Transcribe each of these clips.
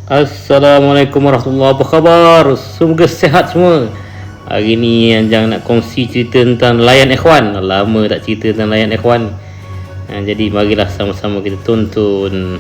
Assalamualaikum warahmatullahi wabarakatuh. Apa khabar? Semoga sehat semua. Hari ni Anjang nak kongsi cerita tentang nelayan ikhwan. Lama tak cerita tentang nelayan ikhwan. Jadi marilah sama-sama kita tonton.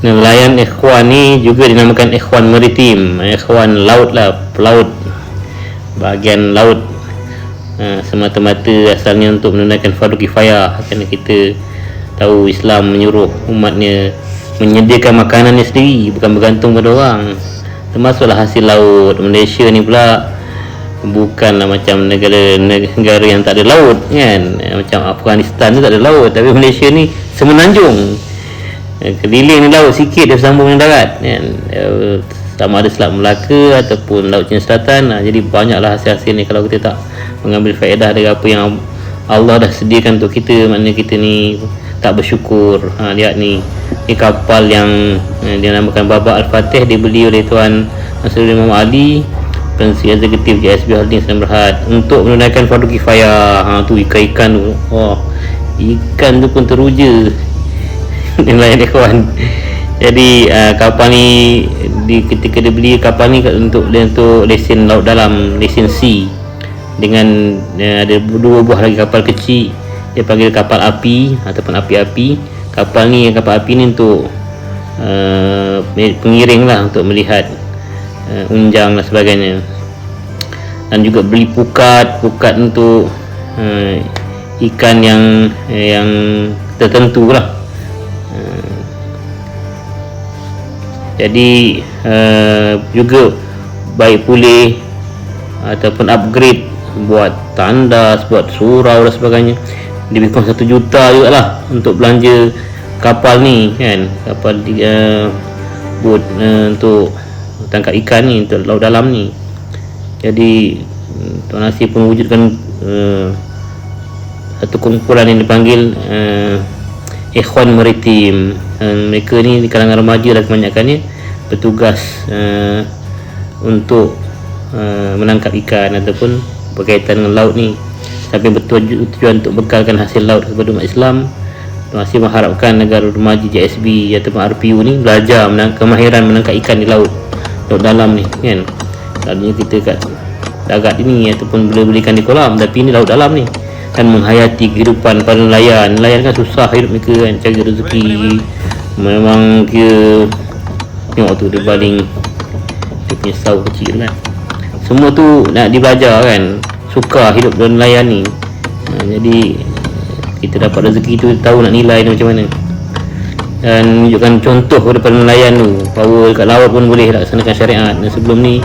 Nelayan ikhwan ni juga dinamakan ikhwan maritim, ikhwan laut lah, pelaut, bahagian laut. Semata-mata asalnya untuk menunaikan fardu kifayah, kerana kita tahu Islam menyuruh umatnya menyediakan makanannya sendiri, bukan bergantung pada orang. Termasuklah hasil laut. Malaysia ni pula bukanlah macam negara yang tak ada laut kan, macam Afghanistan tu tak ada laut, tapi Malaysia ni semenanjung, keliling ni laut sikit dia sambung dengan darat kan, sama ada Selat Melaka ataupun Laut Cina Selatan. Jadi banyaklah hasil-hasil ni kalau kita tak mengambil faedah dari apa yang Allah dah sediakan untuk kita. Maknanya kita ni tak bersyukur. Lihat ni kapal yang dinamakan Baba Al-Fatih, dibeli oleh Tuan Nasruddin Muhammad Ali, Pensi Eksekutif JSB Holdings Sdn Bhd, untuk menunaikan fardu kifayah. Tu ikan-ikan tu, ikan tu pun teruja nelayan ikhwan. Jadi kapal ni ketika dia beli kapal ni untuk lesen laut dalam, lesen C, dengan ada dua buah lagi kapal kecil, dia panggil kapal api ataupun api-api. Kapal api ni untuk pengiring lah, untuk melihat unjang dan sebagainya. Dan juga beli pukat untuk ikan yang tertentu lah. Jadi juga baik pulih ataupun upgrade, buat tandas, buat surau dan sebagainya. Lebih kurang 1 juta juga lah untuk belanja kapal ni kan, kapal bot untuk tangkap ikan ni, untuk laut dalam ni. Jadi Tuan Nasir pun wujudkan satu kumpulan yang dipanggil ikhwan maritim. Mereka ni di kalangan remaja lah kebanyakannya, bertugas untuk menangkap ikan ataupun berkaitan dengan laut ni, sampai bertujuan untuk bekalkan hasil laut kepada umat Islam. Masih mengharapkan negara remaja JSB ataupun RPU ni belajar kemahiran menangkap ikan di laut dalam ni kan. Tadinya kita kat darat ini ataupun beli ikan di kolam, tapi ni laut dalam ni, dan menghayati kehidupan para nelayan. Nelayan kan susah hidup mereka kan, cari rezeki. Memang dia tengok tu, dia baling dia punya sau kecil kan. Semua tu nak dibelajar kan, suka hidup dalam nelayan ni. Jadi kita dapat rezeki tu, tahu nak nilai dia macam mana, dan menunjukkan contoh kepada nelayan tu bahawa dekat laut pun boleh laksanakan syariat. Dan sebelum ni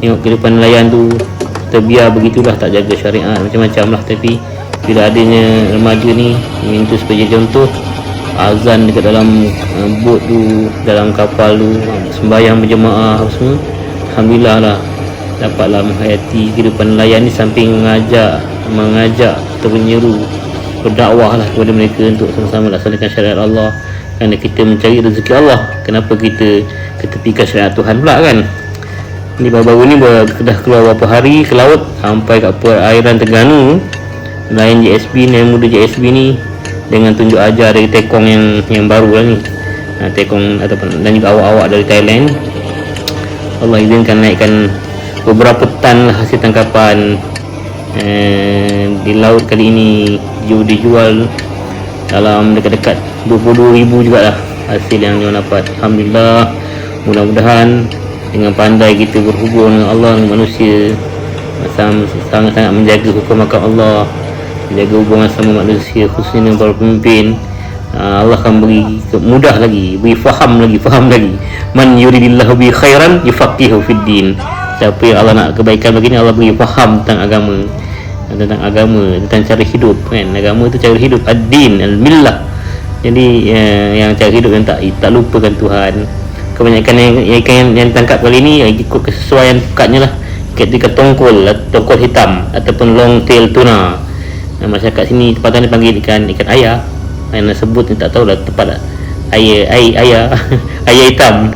tengok kehidupan nelayan tu terbiar begitulah, tak jaga syariat, macam-macam lah. Tapi bila adanya remaja ni minta sebagai contoh, azan dekat dalam bot tu, dalam kapal tu, sembahyang berjemaah semua, alhamdulillah lah dapatlah menghayati kehidupan nelayan ni, samping mengajak atau menyeru, berdakwah lah kepada mereka untuk sama-sama laksanakan syariat Allah. Kerana kita mencari rezeki Allah, kenapa kita ketepikan syariat Tuhan pula kan. Ni baru-baru ni dah keluar beberapa hari ke laut, sampai kat perairan Terengganu. Nelayan JSB, nelayan muda JSB ni dengan tunjuk ajar dari tekong yang baru lah ni, tekong ataupun dan juga awak-awak dari Thailand. Allah izinkan naikkan beberapa tan lah hasil tangkapan di laut kali ini. Dijual dalam dekat-dekat 22,000 jugalah hasil yang dia dapat. Alhamdulillah. Mudah-mudahan dengan pandai kita berhubung dengan Allah, dengan manusia, sangat-sangat menjaga hukum akal Allah, menjaga hubungan sama manusia, khususnya dengan para pemimpin, Allah akan beri mudah lagi, beri faham lagi. Man yuridillahu bi khairan yufaqihu fid din. Siapa yang Allah nak kebaikan bagi ni, Allah beri faham tentang agama, tentang cara hidup kan. Agama tu cara hidup, ad-din, al-millah. Jadi yang cara hidup yang tak lupakan Tuhan. Kebanyakan yang tangkap kali ni ikut kesesuaian pukatnya lah. ketika tongkol hitam ataupun long tail tuna. Masyarakat sini tempatan dia panggil ikan ayah. Yang sebut ni tak tahulah tepat tak. Ayah ayah hitam.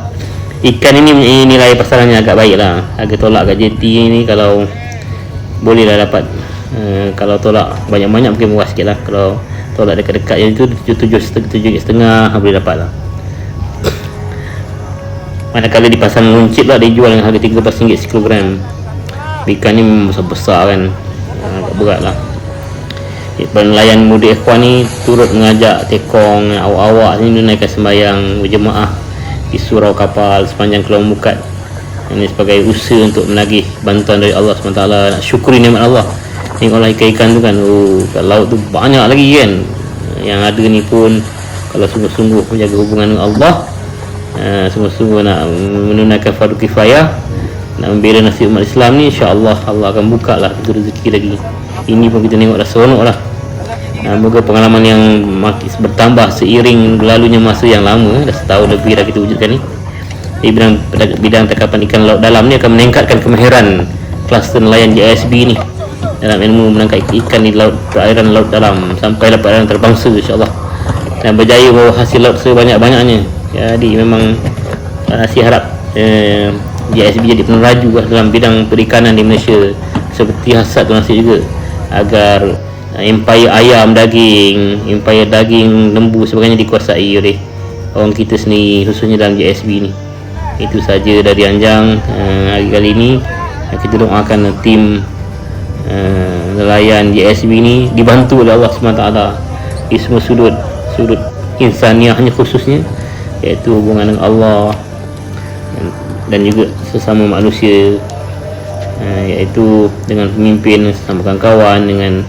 Ikan ini mempunyai nilai pasarannya agak baik lah. Harga tolak kat JT ni kalau boleh lah dapat. Kalau tolak banyak-banyak mungkin murah sikit lah. Kalau tolak dekat-dekat yang itu 7.5 boleh dapat lah. Manakala di pasar Runcit lah dia jual dengan harga RM13 sekilogram. Ikan ni memang besar-besar kan, agak berat lah. Nelayan muda ikhwan ni turut mengajak tekong awak-awak ni menunaikan sembahyang berjemaah di surau kapal sepanjang Keluar Mukat. Ini sebagai usaha untuk menagih bantuan dari Allah SWT, nak syukuri nikmat Allah. Tengoklah ikan-ikan tu kan, kat laut tu banyak lagi kan. Yang ada ni pun kalau sungguh-sungguh menjaga hubungan dengan Allah, sungguh-sungguh nak menunaikan fardu kifayah, nak membela nasib umat Islam ni, insya-Allah Allah akan buka lah pintu rezeki lagi. Ini pun kita tengok dah seronok lah. Moga pengalaman yang makin bertambah seiring berlalunya masa yang lama, dah setahun lebih dah kita wujudkan ni. Di bidang tangkapan ikan laut dalam ni akan meningkatkan kemahiran kluster nelayan JSB ni dalam ilmu menangkap ikan di laut, perairan laut dalam sampai dapat perairan terbangsa, insya-Allah, dan berjaya bawa hasil laut sebanyak-banyaknya. Jadi memang saya harap JSB jadi peneraju lah dalam bidang perikanan di Malaysia, seperti hasrat Tuan Nasir juga, agar empire ayam daging, empire daging lembu sebagainya dikuasai oleh orang kita sendiri, khususnya dalam JSB ni. Itu saja dari Anjang hari kali ini. Kita doakan tim nelayan JSB ni dibantu oleh Allah SWT di semua sudut insaniahnya, khususnya iaitu hubungan dengan Allah dan juga sesama manusia, iaitu dengan pemimpin, sesama kawan-kawan, dengan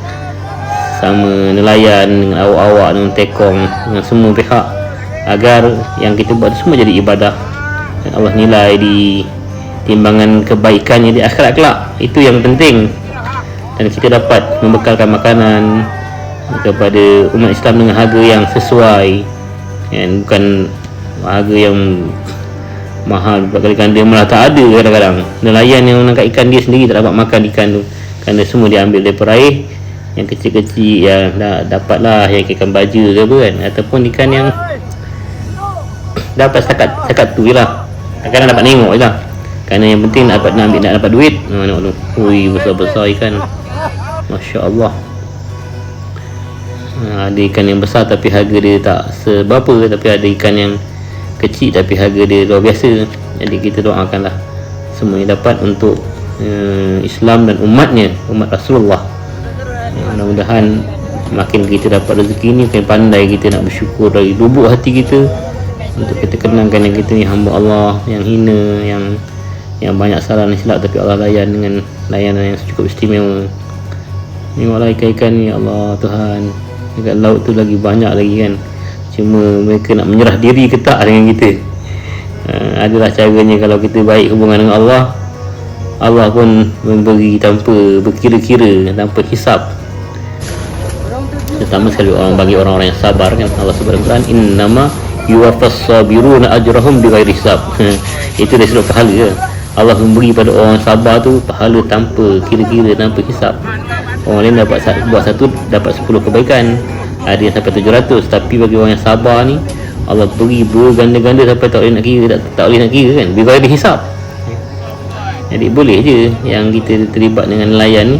sama nelayan, dengan awak-awak, dengan tekong, dengan semua pihak, agar yang kita buat semua jadi ibadah dan Allah nilai di timbangan kebaikannya di akhirat kelak. Itu yang penting, dan kita dapat membekalkan makanan kepada umat Islam dengan harga yang sesuai, dan bukan harga yang mahal berkali ganda, malah tak ada kadang-kadang nelayan yang menangkap ikan dia sendiri tak dapat makan ikan tu kerana semua diambil dari peraih. Yang kecil-kecil yang dapatlah yang ikan baja ke apa kan, ataupun ikan yang dapat setakat tu je lah, kadang-kadang dapat tengok je lah, kerana yang penting nak dapat duit. Tengok tu, ui, besar-besar ikan, Masya Allah. Ada ikan yang besar tapi harga dia tak seberapa, tapi ada ikan yang kecil tapi harga dia luar biasa. Jadi kita doakanlah semuanya dapat untuk Islam dan umatnya, umat Rasulullah. Mudah-mudahan makin kita dapat rezeki ni, makin pandai kita nak bersyukur dari lubuk hati kita, untuk kita kenangkan yang kita ni hamba Allah yang hina, yang banyak salah dan silap, tapi Allah layan dengan layanan yang cukup istimewa. Tengoklah ikan-ikan ni, Allah Tuhan, dekat laut tu lagi banyak lagi kan, cuma mereka nak menyerah diri ke tak dengan kita. Adalah caranya kalau kita baik hubungan dengan Allah, Allah pun memberi tanpa berkira-kira, tanpa hisap. Terutama sekali bagi orang-orang yang sabar kan, Allah sebut dalam Quran, innama yuwaffas sabiruna ajrahum bighairi hisab. Itu dari sudut pahala je. Allah memberi pada orang sabar tu pahala tanpa kira-kira, tanpa hisap. Orang lain dapat buat satu dapat 10 kebaikan, ada yang sampai 700, tapi bagi orang yang sabar ni Allah beri berganda-ganda sampai tak boleh nak kira, tak boleh nak kira kan, bighairi hisab. Jadi boleh je yang kita terlibat dengan nelayan ni,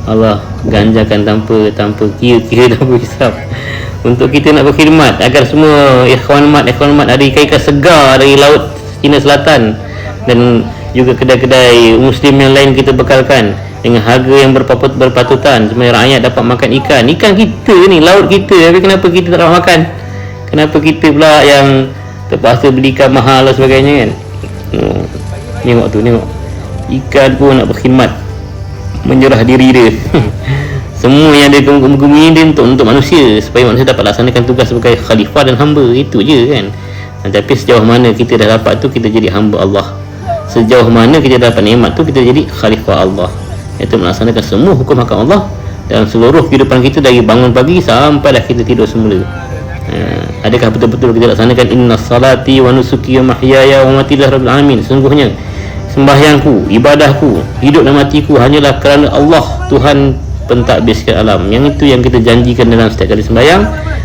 Allah ganjakan tanpa kira-kira, tanpa hisap, untuk kita nak berkhidmat agar semua ikhwan mat ada ikan-ikan segar dari laut Cina Selatan, dan juga kedai-kedai muslim yang lain kita bekalkan dengan harga yang berpatutan, supaya rakyat dapat makan ikan kita ni, laut kita. Tapi kenapa kita tak dapat makan? Kenapa kita pula yang terpaksa beli ikan mahal dan sebagainya kan? Tengok ikan pun nak berkhidmat, menyerah diri dia. Semua yang dia gemi dia untuk manusia, supaya manusia dapat laksanakan tugas sebagai khalifah dan hamba. Itu je kan. Tapi sejauh mana kita dah dapat tu, kita jadi hamba Allah. Sejauh mana kita dapat nikmat tu, kita jadi khalifah Allah, iaitu melaksanakan semua hukum hakam Allah dalam seluruh kehidupan kita, dari bangun pagi sampailah kita tidur semula. Adakah betul-betul kita laksanakan inna salati wa nusuki wa mahyaya wa mati lillahi rabbil alamin? Sungguhnya sembahyangku, ibadahku, hidup dan matiku hanyalah kerana Allah, Tuhan pentadbir sekalian alam. Yang itu yang kita janjikan dalam setiap kali sembahyang.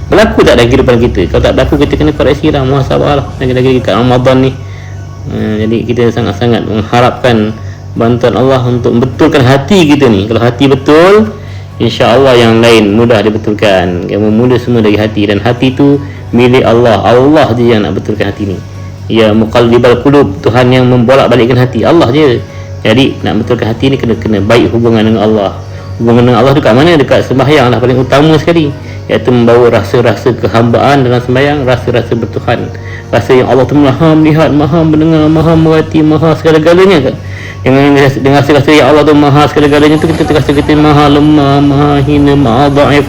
Berlaku tak dalam kehidupan kita? Kalau tak berlaku, kita kena koreksi lah, muhasabah lah. Lagi-lagi kat Ramadan ni. Jadi kita sangat-sangat mengharapkan bantuan Allah untuk membetulkan hati kita ni. Kalau hati betul, insya-Allah yang lain mudah dibetulkan. Yang memula semua dari hati, dan hati tu milik Allah. Allah je yang nak betulkan hati ni. Ya muqallibal qulub, Tuhan yang membolak-balikkan hati, Allah je. Jadi nak betulkan hati ni kena baik hubungan dengan Allah. Hubungan dengan Allah dekat mana? Dekat sembahyang lah paling utama sekali, iaitu membawa rasa-rasa kehambaan dalam sembahyang, rasa-rasa bertuhan, rasa yang Allah tu maha melihat, maha mendengar, maha merhati, maha segala-galanya. Dengan rasa-rasa yang Allah tu maha segala-galanya tu, kita terasa kita maha lemah, maha hina, maha dhaif.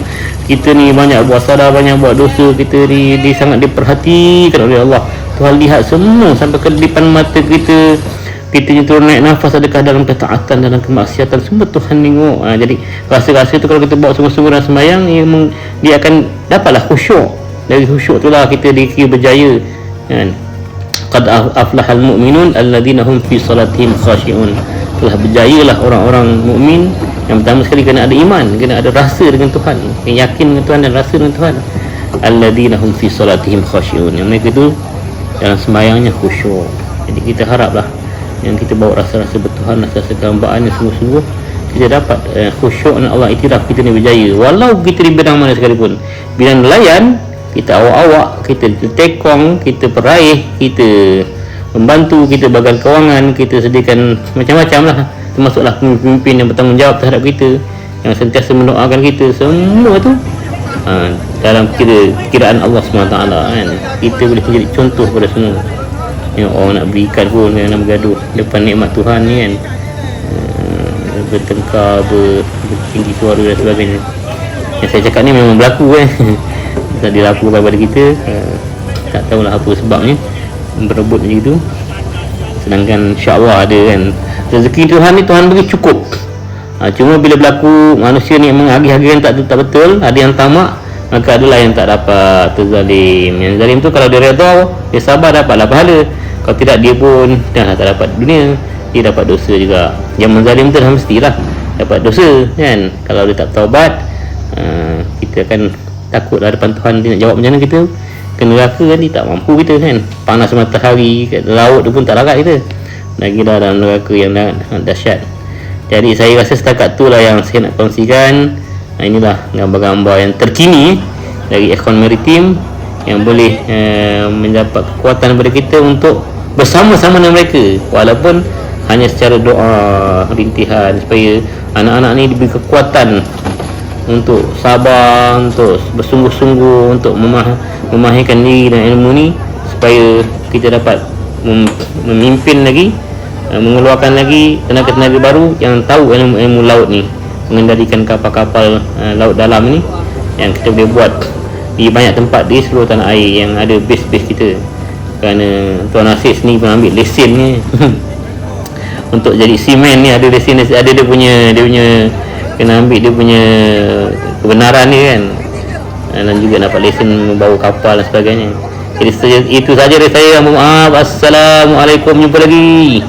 Kita ni banyak buat salah, banyak buat dosa, kita ni sangat diperhatikan oleh Allah. Tuhan lihat semua sampai ke depan mata kita. Kita ni turun naik nafas, adakah dalam ketaatan, dalam kemaksiatan, semua Tuhan tengok. Jadi rasa-rasa tu kalau kita bawa sungguh-sungguh dalam sembahyang, dia akan dapatlah khusyuk. Dari khusyuk tu lah kita dikira berjaya, kan? Qad aflahal mu'minun alladzina hum fi salatihim khashi'un. Telah berjayalah orang-orang mukmin. Yang pertama sekali kena ada iman, kena ada rasa dengan Tuhan, yakin dengan Tuhan dan rasa dengan Tuhan. Alladzina hum fi salatihim khashi'un, yang mereka tu dalam sembahyangnya khusyuk. Jadi kita haraplah yang kita bawa rasa-rasa bertuhan, rasa-rasa kehambaan yang sungguh-sungguh, kita dapat khusyuk dan Allah iktiraf kita ni berjaya. Walau kita di bidang mana sekalipun, bidang nelayan, kita awak-awak, kita tekong, kita peraih, kita membantu, kita bagian kewangan, kita sediakan macam-macam lah, termasuklah pemimpin yang bertanggungjawab terhadap kita, yang sentiasa mendoakan kita, semua tu dalam kiraan Allah SWT, kan? Kita boleh menjadi contoh pada semua. Yang orang nak berikan pun, yang nak bergaduh depan nikmat Tuhan ni, kan? Bertengkar, bertinggi suara dan sebagainya. Yang saya cakap ni memang berlaku, kan? Tak dilaku kepada kita. Tak tahulah apa sebabnya berebut macam itu. Sedangkan insya-Allah ada, kan, rezeki Tuhan ni Tuhan bagi cukup. Cuma bila berlaku manusia ni mengagih-agih yang tak betul, ada yang tamak, maka adalah yang tak dapat, terzalim. Yang zalim tu kalau dia redha, dia sabar, dapatlah pahala. Kalau tidak, dia pun dah tak dapat dunia, dia dapat dosa juga. Yang menzalim tu dah mestilah dapat dosa, kan? Kalau dia tak taubat, kita akan takutlah depan Tuhan. Dia nak jawab macam mana kita ke neraka, kan? Dia tak mampu kita, kan? Panas matahari kat laut tu pun tak larat kita, lagi dah dalam neraka yang dahsyat. Jadi saya rasa setakat tu lah yang saya nak kongsikan. Inilah gambar-gambar yang terkini dari Ikhwan Maritim yang boleh mendapat kekuatan daripada kita untuk bersama-sama dengan mereka, walaupun hanya secara doa rintihan, supaya anak-anak ni diberi kekuatan untuk sabar, untuk bersungguh-sungguh, untuk memahirkan diri dan ilmu ni, supaya kita dapat memimpin lagi, mengeluarkan lagi tenaga-tenaga baru yang tahu ilmu laut ni, mengendalikan kapal-kapal laut dalam ni, yang kita boleh buat di banyak tempat di seluruh tanah air yang ada base-base kita. Kerana Tuan Aziz ni pun ambil lesen ni untuk jadi seaman ni, ada lesen, ada dia punya kena ambil dia punya kebenaran ni, kan, dan juga dapat lesen membawa kapal dan sebagainya. Jadi itu saja dari saya. Assalamualaikum, jumpa lagi.